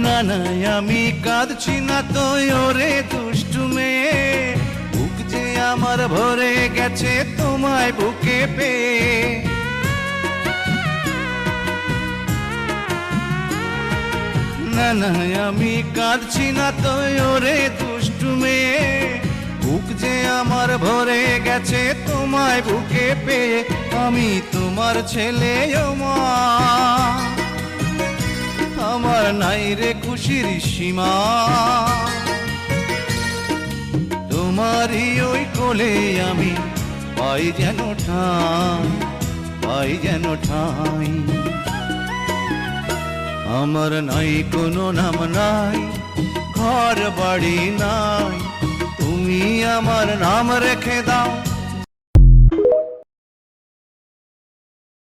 না না আমি কাঁদছি না তো ওরে দুষ্টু মেয়ে, বুক যে আমার ভরে গেছে তোমায় বুকে পেয়ে। না না আমি কাঁদছি না তো ওরে দুষ্টু মেয়ে, বুক যে আমার ভরে গেছে তোমায় বুকে পেয়ে। আমি তোমার ছেলে ও মা, আমার নাই রে খুশির সীমা। তোমারই ওই কোলে আমি পাই যেন ঠাঁই, পাই যেন ঠাঁই। আমার নাই কোনো নাম নাই, ঘর বাড়ি নাই, তুমি আমার নাম রেখে দাও